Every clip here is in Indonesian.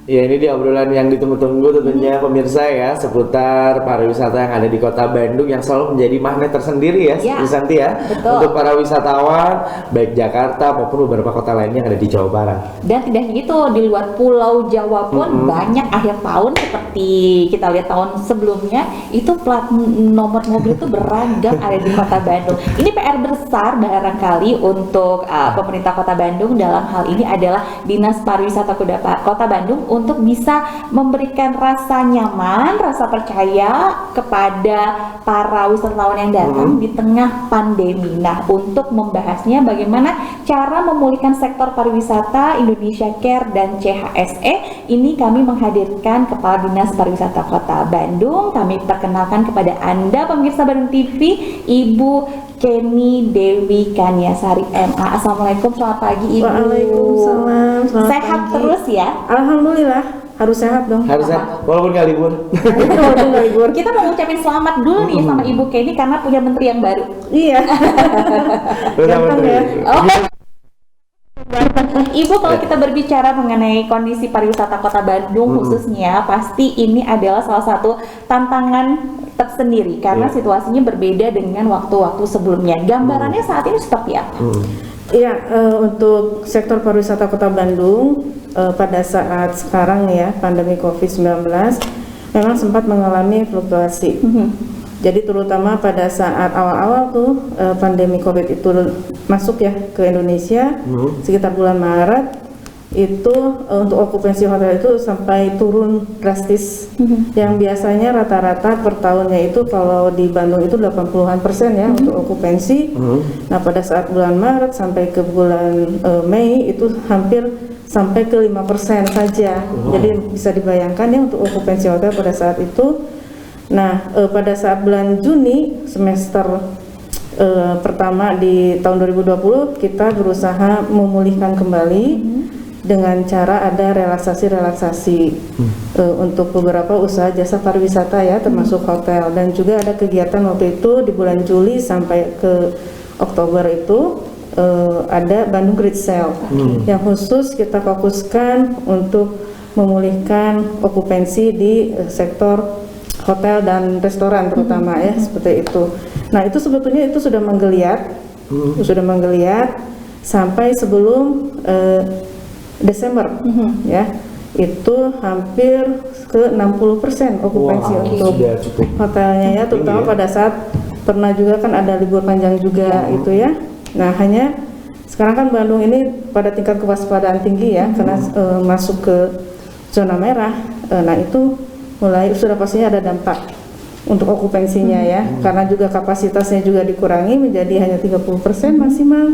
Ya, ini dia obrolan yang ditunggu-tunggu tentunya pemirsa ya, seputar pariwisata yang ada di Kota Bandung yang selalu menjadi magnet tersendiri ya, Bu Santi ya, betul. untuk para wisatawan baik Jakarta maupun beberapa kota lainnya yang ada di Jawa Barat. Dan tidak hanya itu, di luar Pulau Jawa pun banyak akhir tahun seperti kita lihat tahun sebelumnya itu plat nomor mobil itu beragam ada di Kota Bandung. Ini PR besar barangkali untuk pemerintah Kota Bandung dalam hal ini adalah Dinas Pariwisata Kota Bandung untuk bisa memberikan rasa nyaman, rasa percaya kepada para wisatawan yang datang di tengah pandemi. Nah, untuk membahasnya bagaimana cara memulihkan sektor pariwisata Indonesia Care dan CHSE, ini kami menghadirkan Kepala Dinas Pariwisata Kota Bandung. Kami perkenalkan kepada Anda pemirsa Bandung TV, Ibu Kenny Dewi Kanyasari MA. Assalamualaikum, selamat pagi Ibu. Waalaikumsalam. Sehat pagi. terus ya? Alhamdulillah, harus sehat dong. Harus sehat, walaupun nggak libur. Walaupun nggak libur. Kita mau ngucapin selamat dulu nih sama Ibu Kenny karena punya menteri yang baru. Iya. Gampang ya. Oh. Ibu, kalau kita berbicara mengenai kondisi pariwisata Kota Bandung khususnya, pasti ini adalah salah satu tantangan tersendiri karena situasinya berbeda dengan waktu-waktu sebelumnya. Gambarannya saat ini seperti apa? Iya, untuk sektor pariwisata Kota Bandung pada saat sekarang ya, pandemi COVID-19 memang sempat mengalami fluktuasi. Jadi terutama pada saat awal-awal tuh pandemi COVID itu masuk ya ke Indonesia sekitar bulan Maret itu untuk okupansi hotel itu sampai turun drastis. Yang biasanya rata-rata per tahunnya itu kalau di Bandung itu 80-an% ya untuk okupansi. Nah, pada saat bulan Maret sampai ke bulan Mei itu hampir sampai ke 5% saja. Jadi bisa dibayangkan ya untuk okupansi hotel pada saat itu. Nah, pada saat bulan Juni semester pertama di tahun 2020 kita berusaha memulihkan kembali dengan cara ada relaksasi untuk beberapa usaha jasa pariwisata ya, termasuk hotel, dan juga ada kegiatan waktu itu di bulan Juli sampai ke Oktober itu ada Bandung Great Sale yang khusus kita fokuskan untuk memulihkan okupansi di sektor hotel dan restoran terutama ya, seperti itu. Nah, itu sebetulnya itu sudah menggeliat sampai sebelum Desember ya, itu hampir ke 60% okupansi untuk hotelnya ya, terutama pada saat pernah juga kan ada libur panjang juga itu ya. Nah, hanya sekarang kan Bandung ini pada tingkat kewaspadaan tinggi ya, karena masuk ke zona merah. Nah, itu mulai sudah pastinya ada dampak untuk okupansinya ya, karena juga kapasitasnya juga dikurangi menjadi hanya 30% maksimal.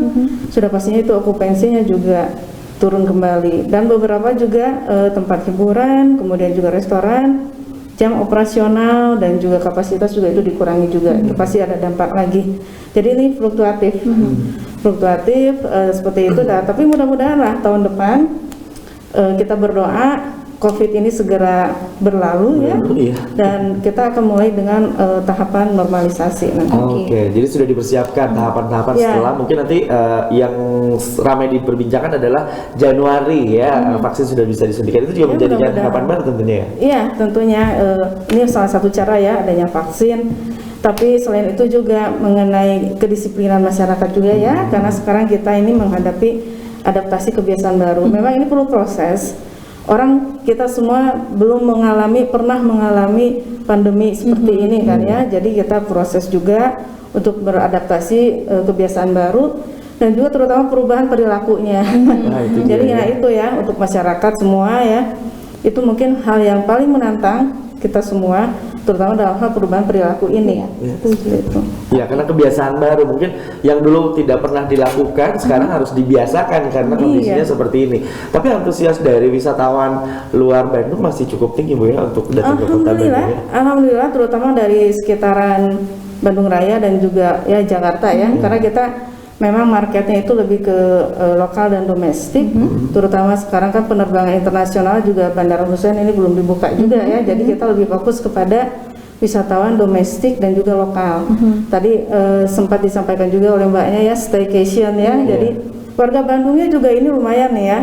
Sudah pastinya itu okupansinya juga turun kembali, dan beberapa juga tempat hiburan, kemudian juga restoran, jam operasional dan juga kapasitas juga itu dikurangi juga. Itu pasti ada dampak lagi. Jadi ini fluktuatif seperti itu. Tapi mudah-mudahan lah tahun depan kita berdoa COVID ini segera berlalu ya, dan kita akan mulai dengan tahapan normalisasi nanti. Oke, jadi sudah dipersiapkan tahapan-tahapan setelah mungkin nanti yang ramai diperbincangkan adalah Januari ya, vaksin sudah bisa disuntikan, itu juga menjadikan harapan baru tentunya ya? Iya, tentunya ini salah satu cara ya adanya vaksin. Tapi selain itu juga mengenai kedisiplinan masyarakat juga ya, karena sekarang kita ini menghadapi adaptasi kebiasaan baru. Memang ini perlu proses. Orang kita semua belum pernah mengalami pandemi seperti ini kan ya, jadi kita proses juga untuk beradaptasi kebiasaan baru dan juga terutama perubahan perilakunya. Jadi itu ya untuk masyarakat semua ya, itu mungkin hal yang paling menantang kita semua, terutama dalam hal perubahan perilaku ini. Ya, karena kebiasaan baru mungkin yang dulu tidak pernah dilakukan sekarang harus dibiasakan karena kondisinya seperti ini. Tapi antusias dari wisatawan luar Bandung masih cukup tinggi Bu ya untuk datang ke Kota Bandung ya? Alhamdulillah, terutama dari sekitaran Bandung Raya dan juga ya Jakarta ya, karena kita memang marketnya itu lebih ke lokal dan domestik, terutama sekarang kan penerbangan internasional juga Bandara Hussein ini belum dibuka juga ya, jadi kita lebih fokus kepada wisatawan domestik dan juga lokal. Tadi sempat disampaikan juga oleh Mbaknya ya, staycation ya, jadi warga Bandungnya juga ini lumayan nih ya,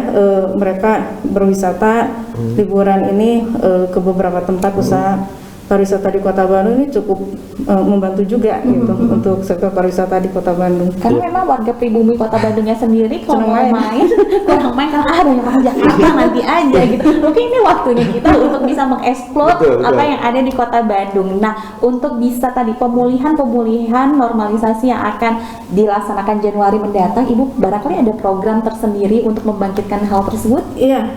mereka berwisata liburan ini ke beberapa tempat usaha pariwisata di Kota Bandung ini cukup membantu juga gitu untuk sektor pariwisata di Kota Bandung. Karena memang warga pribumi Kota Bandungnya sendiri kalau mau main kurang main karena ada yang orang Jakarta nanti aja gitu. Mungkin ini waktunya kita untuk bisa mengeksplor apa yang ada di Kota Bandung. Nah, untuk bisa tadi pemulihan normalisasi yang akan dilaksanakan Januari mendatang, Ibu barangkali ada program tersendiri untuk membangkitkan hal tersebut? Iya,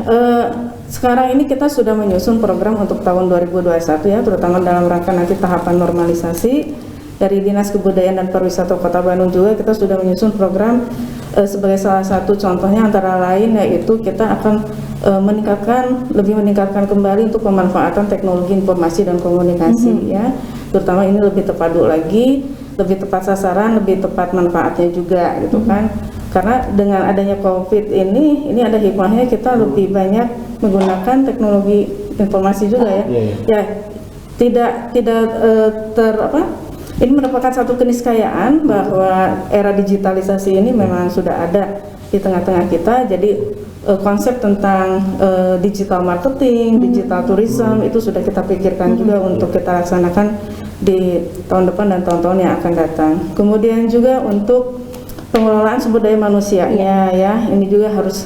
sekarang ini kita sudah menyusun program untuk tahun 2021 ya, terutama dalam rangka nanti tahapan normalisasi. Dari Dinas Kebudayaan dan Pariwisata Kota Bandung juga kita sudah menyusun program sebagai salah satu contohnya antara lain yaitu kita akan lebih meningkatkan kembali untuk pemanfaatan teknologi informasi dan komunikasi ya, terutama ini lebih terpadu lagi, lebih tepat sasaran, lebih tepat manfaatnya juga gitu kan. Karena dengan adanya COVID ini ada hikmahnya kita lebih banyak menggunakan teknologi informasi juga ya. Ya, tidak ini merupakan satu keniscayaan bahwa era digitalisasi ini memang sudah ada di tengah-tengah kita. Jadi konsep tentang digital marketing, digital tourism itu sudah kita pikirkan juga untuk kita laksanakan di tahun depan dan tahun-tahun yang akan datang. Kemudian juga untuk pengelolaan sumber daya manusianya ya, ini juga harus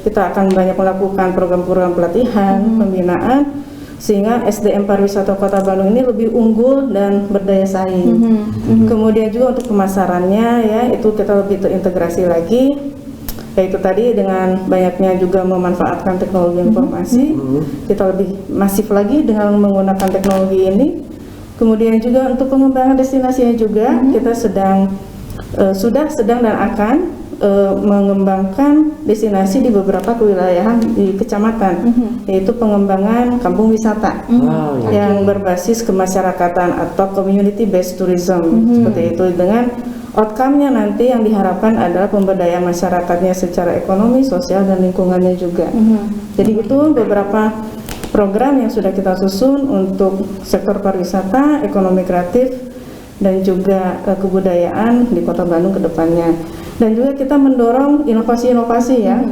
kita akan banyak melakukan program-program pelatihan, pembinaan sehingga SDM pariwisata Kota Bandung ini lebih unggul dan berdaya saing. Kemudian juga untuk pemasarannya ya, itu kita lebih terintegrasi lagi, yaitu tadi dengan banyaknya juga memanfaatkan teknologi informasi, kita lebih masif lagi dengan menggunakan teknologi ini. Kemudian juga untuk pengembangan destinasinya juga kita sudah sedang dan akan mengembangkan destinasi di beberapa kewilayahan di kecamatan, yaitu pengembangan kampung wisata yang berbasis kemasyarakatan atau community based tourism seperti itu, dengan outcome-nya nanti yang diharapkan adalah pemberdayaan masyarakatnya secara ekonomi, sosial dan lingkungannya juga. Jadi itu beberapa program yang sudah kita susun untuk sektor pariwisata, ekonomi kreatif dan juga kebudayaan di Kota Bandung ke depannya. Dan juga kita mendorong inovasi-inovasi ya,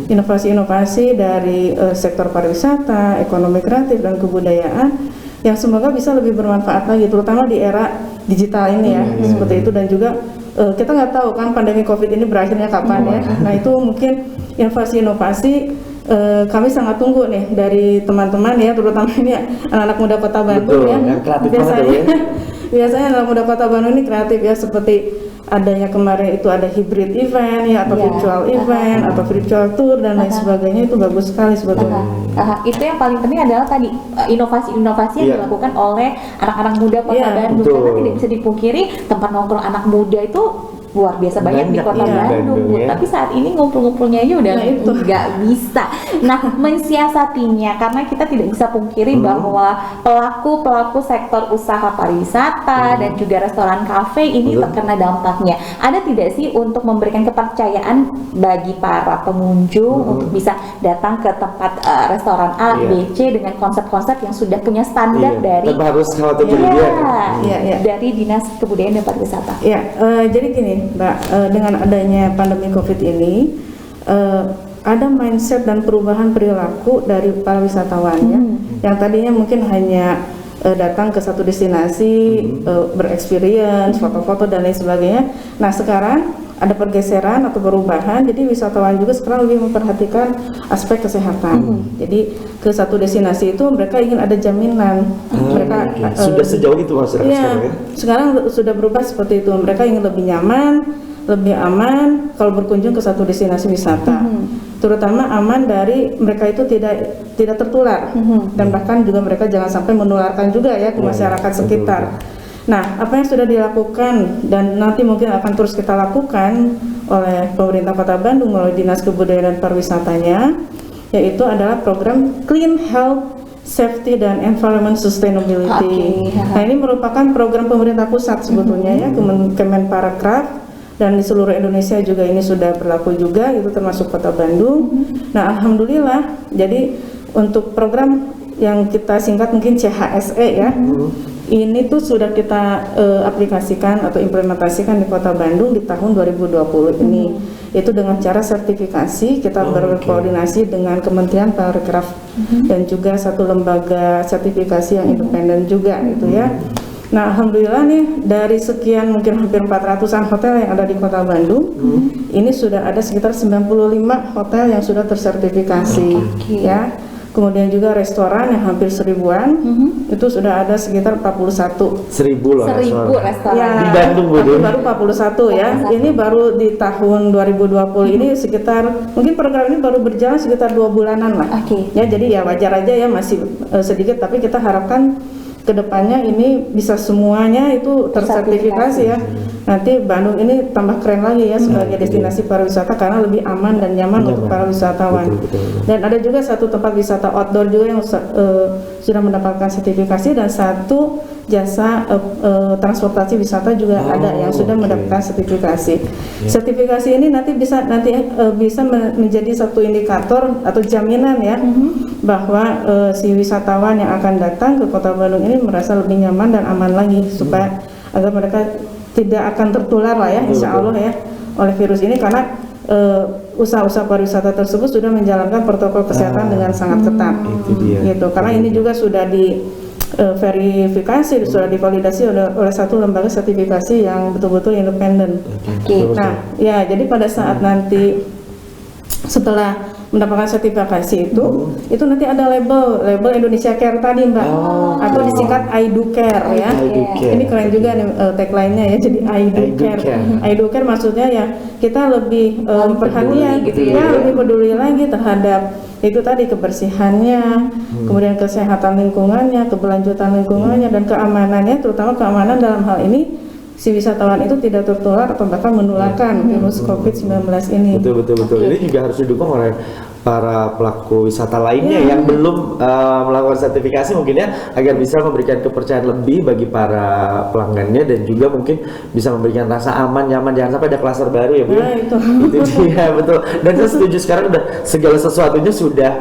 inovasi-inovasi dari sektor pariwisata, ekonomi kreatif dan kebudayaan yang semoga bisa lebih bermanfaat lagi, terutama di era digital ini ya, seperti itu. Dan juga kita nggak tahu kan pandemi COVID ini berakhirnya kapan ya. Nah itu mungkin inovasi-inovasi kami sangat tunggu nih dari teman-teman ya, terutama ini anak-anak muda Kota Bandung. Betul, ya. Biasanya anak muda Kota Bandung ini kreatif ya, seperti adanya kemarin itu ada hybrid event ya, atau virtual event atau virtual tour dan lain sebagainya, itu bagus sekali sebetulnya. Itu yang paling penting adalah tadi inovasi-inovasi yang dilakukan oleh anak-anak muda Kota Bandung, karena tidak bisa dipungkiri tempat nongkrong anak muda itu luar biasa banyak di Kota Bandung, tapi saat ini ngumpul-ngumpulnya aja udah nggak bisa. Nah, mensiasatinya karena kita tidak bisa pungkiri bahwa pelaku sektor usaha pariwisata dan juga restoran kafe ini terkena dampaknya. Ada tidak sih untuk memberikan kepercayaan bagi para pengunjung untuk bisa datang ke tempat restoran A, B, C dengan konsep-konsep yang sudah punya standar dari dari Dinas Kebudayaan dan Pariwisata. Jadi gini Mbak, dengan adanya pandemi COVID ini ada mindset dan perubahan perilaku dari para wisatawan yang tadinya mungkin hanya datang ke satu destinasi, berexperience, foto-foto dan lain sebagainya. Nah sekarang ada pergeseran atau perubahan, jadi wisatawan juga sekarang lebih memperhatikan aspek kesehatan. Jadi ke satu destinasi itu mereka ingin ada jaminan. Sudah sejauh itu masyarakat sekarang ya? Sekarang sudah berubah seperti itu. Mereka ingin lebih nyaman, lebih aman kalau berkunjung ke satu destinasi wisata. Terutama aman dari mereka itu tidak tertular dan bahkan juga mereka jangan sampai menularkan juga ya ke masyarakat sekitar. Nah, apa yang sudah dilakukan dan nanti mungkin akan terus kita lakukan oleh pemerintah Kota Bandung melalui Dinas Kebudayaan dan Pariwisatanya, yaitu adalah program Clean Health, Safety dan Environment Sustainability. Nah, ini merupakan program pemerintah pusat sebetulnya ya, Kemenparekraf, dan di seluruh Indonesia juga ini sudah berlaku juga, itu termasuk Kota Bandung. Nah, alhamdulillah, jadi untuk program yang kita singkat mungkin CHSE ya, Ini tuh sudah kita aplikasikan atau implementasikan di Kota Bandung di tahun 2020 ini. Itu dengan cara sertifikasi, kita berkoordinasi dengan Kementerian Parekraf dan juga satu lembaga sertifikasi yang independen juga gitu ya. Nah, alhamdulillah nih dari sekian mungkin hampir 400-an hotel yang ada di Kota Bandung, ini sudah ada sekitar 95 hotel yang sudah tersertifikasi ya. Kemudian juga restoran yang hampir 1000-an, itu sudah ada sekitar 41. 1000 loh 1000 restoran. Ya, di Bandung tapi baru 41 ya. Ini baru di tahun 2020 ini sekitar mungkin program ini baru berjalan sekitar 2 bulanan lah. Ya, jadi ya wajar aja ya masih sedikit, tapi kita harapkan kedepannya ini bisa semuanya itu tersertifikasi ya. Nanti Bandung ini tambah keren lagi ya sebagai destinasi pariwisata karena lebih aman dan nyaman untuk para wisatawan. Dan ada juga satu tempat wisata outdoor juga yang sudah mendapatkan sertifikasi dan satu jasa transportasi wisata juga ada yang sudah mendapatkan sertifikasi. Sertifikasi ini nanti bisa menjadi satu indikator atau jaminan ya bahwa si wisatawan yang akan datang ke Kota Bandung ini merasa lebih nyaman dan aman lagi supaya agar mereka tidak akan tertular lah ya insya Allah ya oleh virus ini karena usaha-usaha pariwisata tersebut sudah menjalankan protokol kesehatan dengan sangat ketat gitu karena ini juga sudah di verifikasi sudah divalidasi oleh satu lembaga sertifikasi yang betul-betul independen. Nah ya jadi pada saat nanti setelah mendapatkan sertifikasi itu nanti ada label Indonesia Care tadi Mbak, atau disingkat IDUCARE ya. Ini keren juga nih tagline-nya ya, jadi IDUCARE. IDUCARE maksudnya ya kita lebih perhatian gitu ya, lebih peduli lagi terhadap itu tadi kebersihannya, kemudian kesehatan lingkungannya, keberlanjutan lingkungannya dan keamanannya, terutama keamanan dalam hal ini si wisatawan itu tidak tertular atau bahkan menularkan virus COVID-19 ini. Betul. Ini juga harus didukung oleh para pelaku wisata lainnya yang belum melakukan sertifikasi mungkin ya agar bisa memberikan kepercayaan lebih bagi para pelanggannya dan juga mungkin bisa memberikan rasa aman, nyaman, jangan sampai ada klaster baru ya Bu. Itu dia betul. Dan saya setuju sekarang udah segala sesuatunya sudah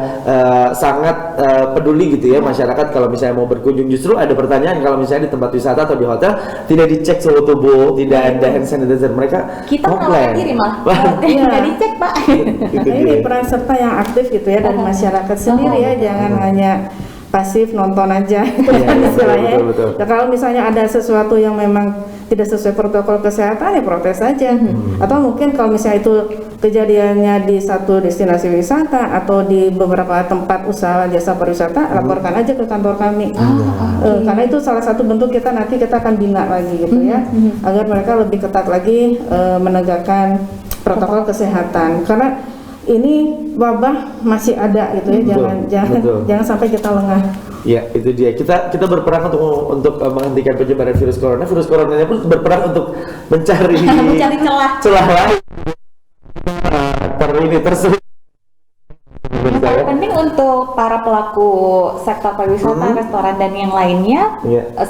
sangat peduli gitu ya masyarakat kalau misalnya mau berkunjung justru ada pertanyaan kalau misalnya di tempat wisata atau di hotel tidak dicek suhu tubuh, tidak ada hand sanitizer mereka kita merawat diri malah tidak dicek Pak. Ini peran serta yang aktif gitu ya dari masyarakat sendiri ya jangan hanya pasif nonton aja gitu kan istilahnya. Ya, kalau misalnya ada sesuatu yang memang tidak sesuai protokol kesehatan ya protes saja. Atau mungkin kalau misalnya itu kejadiannya di satu destinasi wisata atau di beberapa tempat usaha jasa pariwisata laporkan aja ke kantor kami. Karena itu salah satu bentuk kita nanti kita akan bina lagi gitu ya agar mereka lebih ketat lagi menegakkan protokol kesehatan karena ini wabah masih ada gitu ya, jangan sampai kita lengah. Ya itu dia kita berperang untuk menghentikan penyebaran virus corona. Virus coronanya pun berperang untuk mencari celah lain. Tersulit. Yang penting untuk para pelaku sektor pariwisata, restoran dan yang lainnya,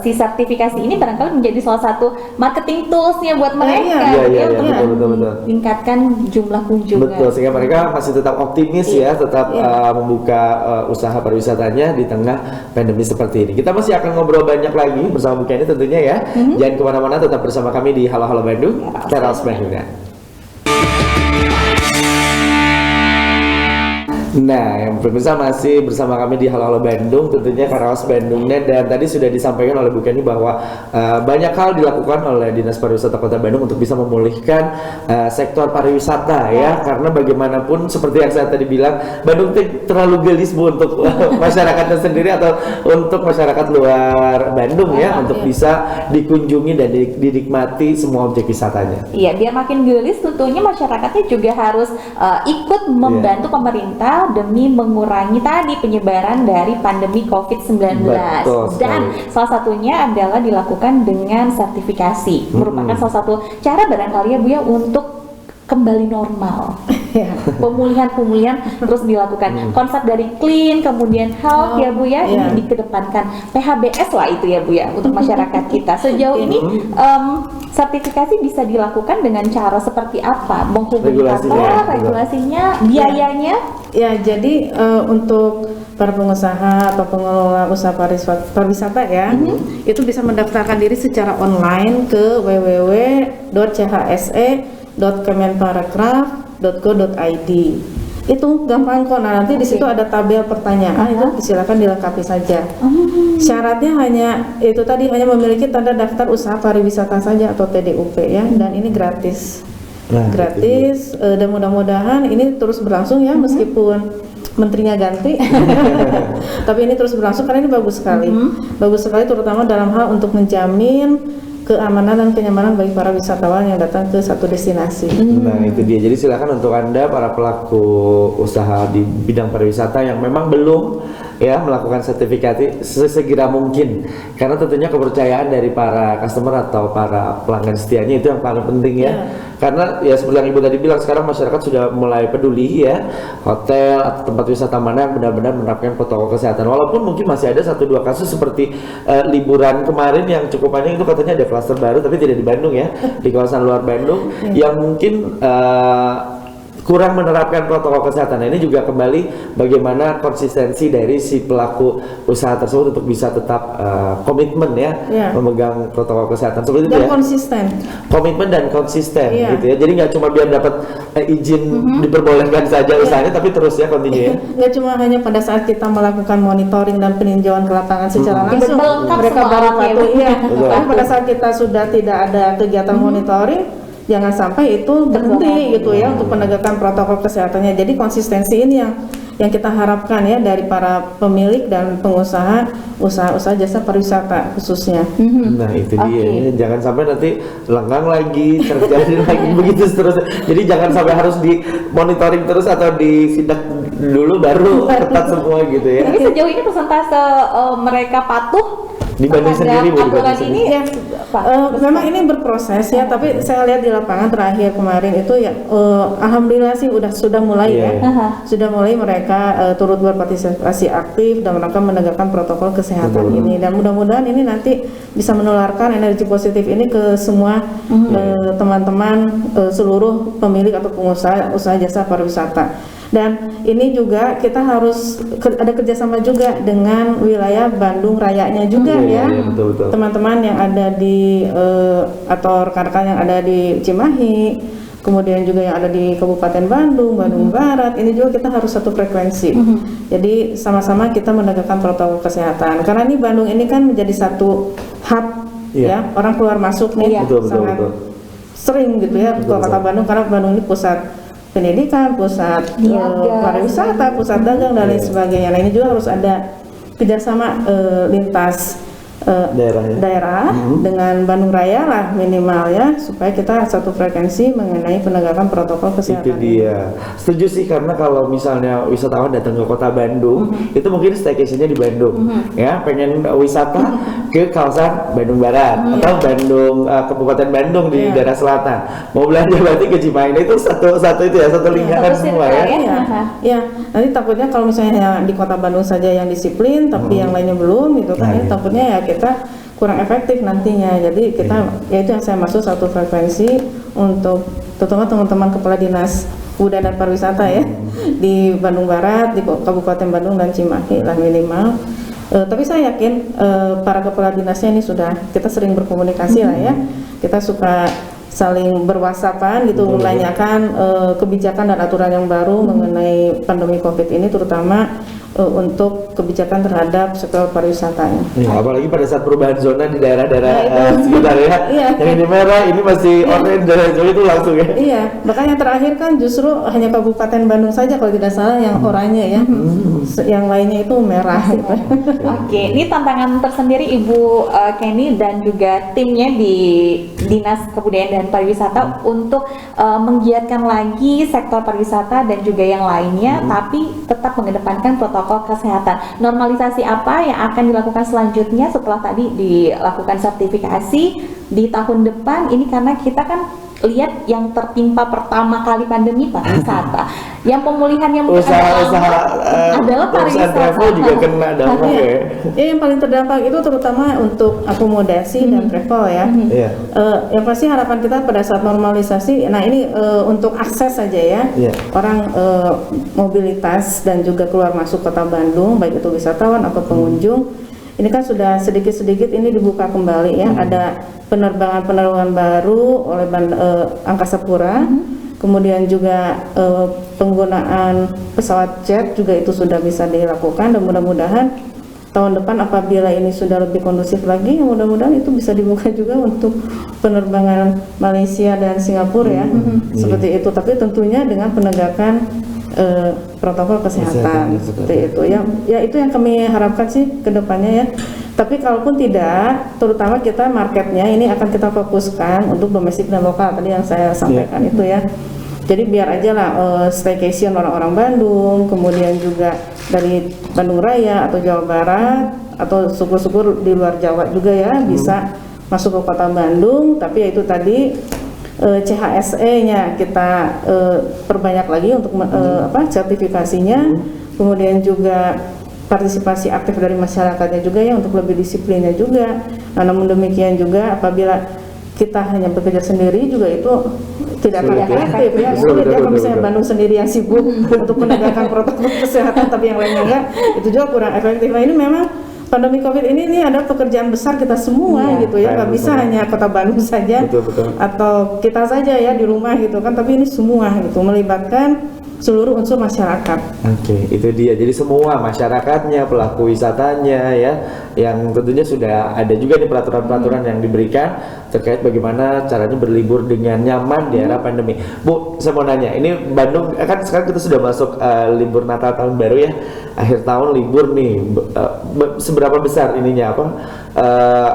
si sertifikasi ini barangkali menjadi salah satu marketing toolsnya buat mereka untuk meningkatkan jumlah kunjungan. Betul, sehingga mereka masih tetap optimis tetap membuka usaha pariwisatanya di tengah pandemi seperti ini. Kita masih akan ngobrol banyak lagi bersama Bu Kenny tentunya ya. Jangan kemana-mana, tetap bersama kami di Halo Halo Bandung, Teras Bandung. Nah, yang pemirsa masih bersama kami di Halo Halo Bandung, tentunya Karawas Bandungnya, dan tadi sudah disampaikan oleh Bu Kenny bahwa banyak hal dilakukan oleh Dinas Pariwisata Kota Bandung untuk bisa memulihkan sektor pariwisata ya, karena bagaimanapun seperti yang saya tadi bilang, Bandung terlalu gelis Bu untuk masyarakatnya sendiri atau untuk masyarakat luar Bandung untuk bisa dikunjungi dan dinikmati semua objek wisatanya. Iya, biar makin gelis tentunya masyarakatnya juga harus ikut membantu pemerintah demi mengurangi tadi penyebaran dari pandemi COVID-19. Dan salah satunya adalah dilakukan dengan sertifikasi. Merupakan salah satu cara barangkali ya Bu ya untuk kembali normal. Pemulihan terus dilakukan. Konsep dari clean kemudian health ya Bu ya, ini dikedepankan. PHBS lah itu ya Bu ya untuk masyarakat kita. Sejauh ini sertifikasi bisa dilakukan dengan cara seperti apa? Menghubungi apa? Regulasinya, biayanya? Ya, jadi untuk para pengusaha atau pengelola usaha pariwisata ya, itu bisa mendaftarkan diri secara online ke www.chse.kemenparekraf.go.id. Itu gampang kok. Nah, nanti di situ ada tabel pertanyaan, itu silakan dilengkapi saja. Syaratnya hanya itu tadi, hanya memiliki tanda daftar usaha pariwisata saja atau TDUP ya, dan ini gratis. Gratis, dan mudah-mudahan ini terus berlangsung ya, meskipun menterinya ganti. Tapi ini terus berlangsung karena ini bagus sekali. Bagus sekali terutama dalam hal untuk menjamin keamanan dan kenyamanan bagi para wisatawan yang datang ke satu destinasi. Nah, itu dia. Jadi silakan untuk Anda para pelaku usaha di bidang pariwisata yang memang belum ya melakukan sertifikasi sesegera mungkin, karena tentunya kepercayaan dari para customer atau para pelanggan setianya itu yang paling penting ya. Karena ya seperti yang Ibu tadi bilang, sekarang masyarakat sudah mulai peduli ya, hotel atau tempat wisata mana yang benar-benar menerapkan protokol kesehatan. Walaupun mungkin masih ada 1-2 kasus seperti liburan kemarin yang cukup panjang, itu katanya ada klaster baru tapi tidak di Bandung ya, di kawasan luar Bandung yang mungkin kurang menerapkan protokol kesehatan. Nah, ini juga kembali bagaimana konsistensi dari si pelaku usaha tersebut untuk bisa tetap komitmen ya, memegang protokol kesehatan seperti itu dan ya. konsisten. Komitmen dan konsisten gitu ya. Jadi nggak cuma biar dapat izin diperbolehkan saja usahanya, tapi terus ya continue ya. Nggak cuma hanya pada saat kita melakukan monitoring dan peninjauan ke lapangan secara langsung, mereka baru patuh. Tapi pada saat kita sudah tidak ada kegiatan monitoring, jangan sampai itu berhenti gitu ya untuk penegakan protokol kesehatannya. Jadi konsistensi ini yang kita harapkan ya dari para pemilik dan pengusaha usaha jasa pariwisata khususnya. Nah, itu dia. Jangan sampai nanti lengang lagi, terjadi lagi begitu seterusnya. Jadi jangan sampai harus di monitoring terus atau disidak dulu baru ketat semua gitu ya. Tapi sejauh ini persentase mereka patuh di Bandung sendiri, aturan ini ya, memang ini berproses ya, tapi saya lihat di lapangan terakhir kemarin itu ya, alhamdulillah sih sudah mulai sudah mulai mereka turut berpartisipasi aktif dan mereka menegakkan protokol kesehatan ini, dan mudah-mudahan ini nanti bisa menularkan energi positif ini ke semua teman-teman seluruh pemilik atau pengusaha usaha jasa pariwisata. Dan ini juga kita harus ada kerjasama juga dengan wilayah Bandung Rayanya juga ya, teman-teman yang ada di atau rekan-rekan yang ada di Cimahi, kemudian juga yang ada di Kabupaten Bandung, Bandung Barat, ini juga kita harus satu frekuensi. Jadi sama-sama kita menegakkan protokol kesehatan, karena ini Bandung ini kan menjadi satu hub ya, orang keluar masuk nih sangat sering gitu ya ke kota Bandung, karena Bandung ini pusat pendidikan, pusat pariwisata, pusat dagang dan lain sebagainya. Nah, ini juga harus ada kerjasama lintas daerah dengan Bandung Raya lah minimal ya, supaya kita satu frekuensi mengenai penegakan protokol kesehatan. Itu dia. Setuju sih, karena kalau misalnya wisatawan datang ke kota Bandung, itu mungkin staycationnya di Bandung, ya pengen wisata ke kawasan Bandung Barat atau Bandung Kabupaten Bandung di daerah selatan. Mau belanja berarti ke Cimahi, itu satu itu ya, satu lingkaran semua ya. Ya, nanti takutnya kalau misalnya di kota Bandung saja yang disiplin, tapi yang lainnya belum, gitu kan? Takutnya ya kita kurang efektif nantinya. Jadi kita ya itu yang saya maksud satu frekuensi untuk terutama teman-teman kepala dinas budaya dan pariwisata ya di Bandung Barat, di Kabupaten Bandung dan Cimahi lah minimal. Tapi saya yakin para kepala dinasnya ini sudah kita sering berkomunikasi lah ya. Kita suka saling berwhatsappan gitu, menanyakan kebijakan dan aturan yang baru mengenai pandemi Covid ini, terutama untuk kebijakan terhadap sektor pariwisatanya. Apalagi pada saat perubahan zona di daerah-daerah sekitar ya. Yang ini merah, ini masih orange dan lain itu langsung ya. Iya, makanya terakhir kan justru hanya Kabupaten Bandung saja kalau tidak salah yang oranye ya. Yang lainnya itu merah gitu. Oke, ini tantangan tersendiri Ibu Kenny dan juga timnya di Dinas Kebudayaan dan Pariwisata untuk menggiatkan lagi sektor pariwisata dan juga yang lainnya, tapi tetap mengedepankan protokol kesehatan. Normalisasi apa yang akan dilakukan selanjutnya setelah tadi dilakukan sertifikasi di tahun depan ini, karena kita kan lihat yang tertimpa pertama kali pandemi pariwisata. Yang pemulihan yang Usaha-usaha adalah usaha pariwisata. travel juga kena dampak ya. Ya, yang paling terdampak itu terutama untuk akomodasi dan travel ya. Iya. Yang pasti harapan kita pada saat normalisasi, nah ini untuk akses saja ya, Iya. orang mobilitas dan juga keluar masuk kota Bandung, baik itu wisatawan atau pengunjung, ini kan sudah sedikit-sedikit ini dibuka kembali ya, ada penerbangan-penerbangan baru oleh Angkasa Pura, kemudian juga penggunaan pesawat jet juga itu sudah bisa dilakukan, dan mudah-mudahan tahun depan apabila ini sudah lebih kondusif lagi, mudah-mudahan itu bisa dibuka juga untuk penerbangan Malaysia dan Singapura ya, seperti itu. Tapi tentunya dengan penegakan protokol kesehatan seperti itu. Ya itu yang kami harapkan sih ke depannya ya. Tapi kalaupun tidak, terutama kita marketnya ini akan kita fokuskan untuk domestik dan lokal tadi yang saya sampaikan itu ya. Jadi biar aja lah staycation orang-orang Bandung, kemudian juga dari Bandung Raya atau Jawa Barat atau syukur-syukur di luar Jawa juga ya bisa masuk ke kota Bandung. Tapi ya itu tadi CHSE-nya kita perbanyak lagi untuk sertifikasinya, kemudian juga partisipasi aktif dari masyarakatnya juga ya untuk lebih disiplinnya juga. Nah, namun demikian juga apabila kita hanya bekerja sendiri juga itu tidak akan efektif ya. Sulit ya kalau misalnya Bandung sendiri yang sibuk untuk penegakan protokol kesehatan tapi yang lainnya enggak, itu juga kurang efektif. Nah, ini memang pandemi COVID ini ada pekerjaan besar kita semua gitu ya, nggak bisa hanya kota Bandung saja atau kita saja ya di rumah gitu kan, tapi ini semua gitu melibatkan seluruh unsur masyarakat. Oke, itu dia. Jadi semua masyarakatnya, pelaku wisatanya ya, yang tentunya sudah ada juga nih peraturan-peraturan yang diberikan terkait bagaimana caranya berlibur dengan nyaman di era pandemi. Bu, saya mau nanya, ini Bandung kan sekarang kita sudah masuk libur Natal tahun baru ya, akhir tahun libur nih. Seberapa besar ininya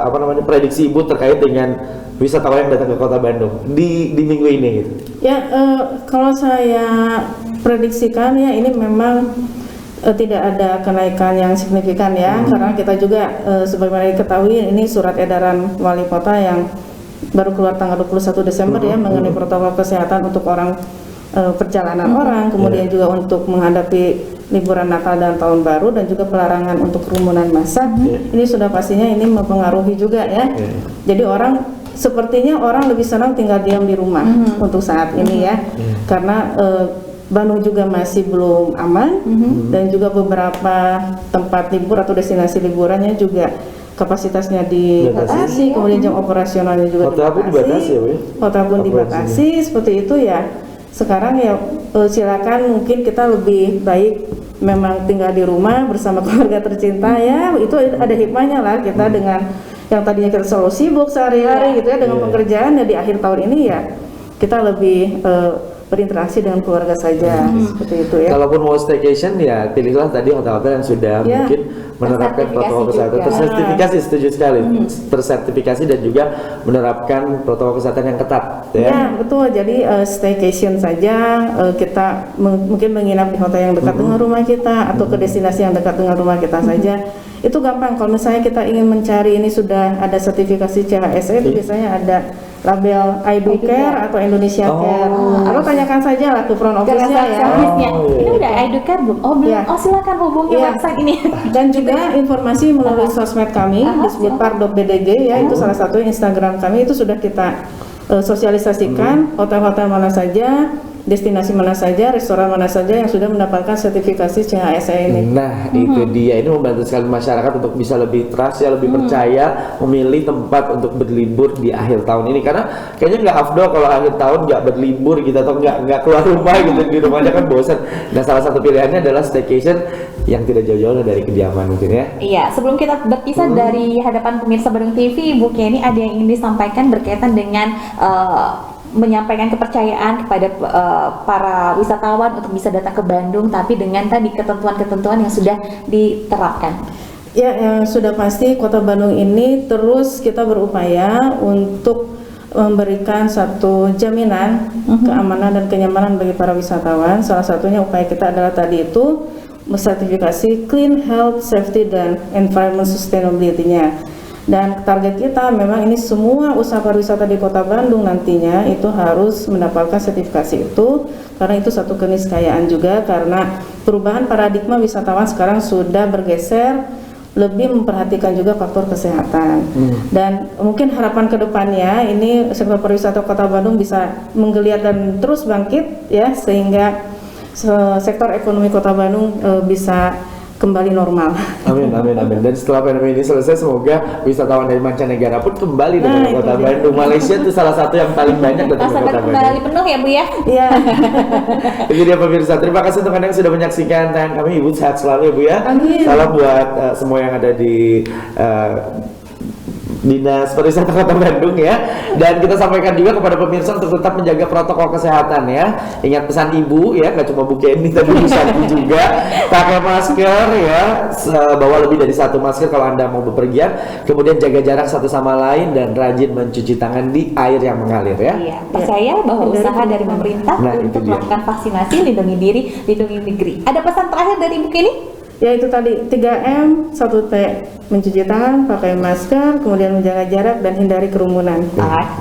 apa namanya prediksi Ibu terkait dengan wisatawan yang datang ke kota Bandung di minggu ini gitu? Ya, kalau saya prediksikan ya ini memang tidak ada kenaikan yang signifikan ya, karena kita juga sebagaimana diketahui ini surat edaran wali kota yang baru keluar tanggal 21 Desember ya mengenai protokol kesehatan untuk orang perjalanan orang, kemudian juga untuk menghadapi liburan Natal dan Tahun Baru, dan juga pelarangan untuk kerumunan massa. Ini sudah pastinya ini mempengaruhi juga ya. Jadi sepertinya orang lebih senang tinggal diam di rumah untuk saat ini ya, karena Bandung juga masih belum aman, dan juga beberapa tempat libur atau destinasi liburannya juga kapasitasnya dibatasi, kemudian jam operasionalnya juga hotel pun dibatasi ya, Bu? Hotel pun dibatasi, seperti itu ya. Sekarang ya silakan, mungkin kita lebih baik memang tinggal di rumah bersama keluarga tercinta ya, itu ada hikmahnya lah kita dengan yang tadinya kita selalu sibuk sehari-hari gitu ya dengan pekerjaan, ya di akhir tahun ini ya kita lebih berinteraksi dengan keluarga saja, seperti itu ya. Kalaupun mau staycation ya pilihlah tadi hotel-hotel yang sudah mungkin menerapkan protokol kesehatan tersertifikasi, setuju sekali, tersertifikasi dan juga menerapkan protokol kesehatan yang ketat ya. Ya betul, jadi staycation saja, kita mungkin menginap di hotel yang dekat dengan rumah kita atau ke destinasi yang dekat dengan rumah kita saja. Itu gampang. Kalau misalnya kita ingin mencari ini sudah ada sertifikasi CHSE, itu biasanya ada label Educare atau Indonesia Care. Atau tanyakan saja lah ke front office-nya ya. Ini udah Educare belum? Oh belum. Oh silakan hubungi website ini. Dan juga informasi melalui sosmed kami di disbudpar.bdg ya, itu salah satu Instagram kami, itu sudah kita sosialisasikan hotel-hotel mana saja, destinasi mana saja, restoran mana saja yang sudah mendapatkan sertifikasi CHSE ini. Nah, itu dia. Ini membantu sekali masyarakat untuk bisa lebih trust ya, lebih percaya memilih tempat untuk berlibur di akhir tahun ini. Karena kayaknya nggak afdol kalau akhir tahun nggak berlibur gitu, atau nggak keluar rumah gitu, di rumahnya kan bosan. Nah, salah satu pilihannya adalah staycation yang tidak jauh-jauh dari kediaman mungkin ya. Iya, sebelum kita berpisah dari hadapan pemirsa Bandung TV, Bu Kenny ada yang ingin disampaikan berkaitan dengan menyampaikan kepercayaan kepada para wisatawan untuk bisa datang ke Bandung, tapi dengan tadi ketentuan-ketentuan yang sudah diterapkan. Ya, yang sudah pasti Kota Bandung ini terus kita berupaya untuk memberikan satu jaminan keamanan dan kenyamanan bagi para wisatawan. Salah satunya upaya kita adalah tadi itu mensertifikasi Clean Health, Safety, dan Environment Sustainability-nya. Dan target kita memang ini semua usaha pariwisata di Kota Bandung nantinya itu harus mendapatkan sertifikasi itu, karena itu satu keniscayaan juga, karena perubahan paradigma wisatawan sekarang sudah bergeser lebih memperhatikan juga faktor kesehatan. Dan mungkin harapan kedepannya ini sektor pariwisata Kota Bandung bisa menggeliat dan terus bangkit ya, sehingga sektor ekonomi Kota Bandung bisa kembali normal. Amin, amin, amin. Dan setelah pandemi ini selesai, semoga wisatawan dari mancanegara pun kembali dengan Kota Bandung. Malaysia itu salah satu yang paling banyak datang ke Kota Bandung. Kembali penuh ya Bu ya? Iya. Itu dia pemirsa. Terima kasih untuk Anda yang sudah menyaksikan tayangan kami. Ibu sehat selalu ya Bu ya. Amin. Salam buat semua yang ada di Dinas Pariwisata Kota Bandung ya. Dan kita sampaikan juga kepada pemirsa untuk tetap menjaga protokol kesehatan ya. Ingat pesan Ibu ya, nggak cuma Bu Kenny tapi Bu Santi juga. Pakai masker ya, bawa lebih dari satu masker kalau Anda mau bepergian. Kemudian jaga jarak satu sama lain dan rajin mencuci tangan di air yang mengalir ya. Iya, percaya bahwa usaha dari pemerintah untuk melakukan vaksinasi, lindungi diri, lindungi negeri. Ada pesan terakhir dari Bu Kenny? Ya itu tadi 3M, 1T, mencuci tangan, pakai masker, kemudian menjaga jarak dan hindari kerumunan.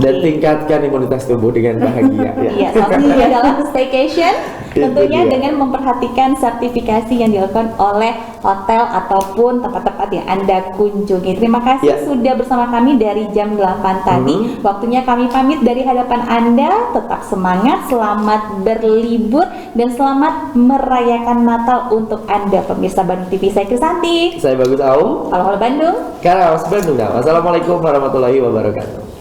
Dan tingkatkan imunitas tubuh dengan bahagia ya. Iya, salah satunya adalah staycation, tentunya dengan memperhatikan sertifikasi yang dilakukan oleh hotel ataupun tempat-tempat yang Anda kunjungi. Terima kasih sudah bersama kami dari jam 8 tadi. Waktunya kami pamit dari hadapan Anda. Tetap semangat, selamat berlibur dan selamat merayakan Natal untuk Anda pemirsa Bandung TV. Saya Krisanti. Saya Bagus Aum. Halo Bandung. Karaos Bandung. Wassalamualaikum warahmatullahi wabarakatuh.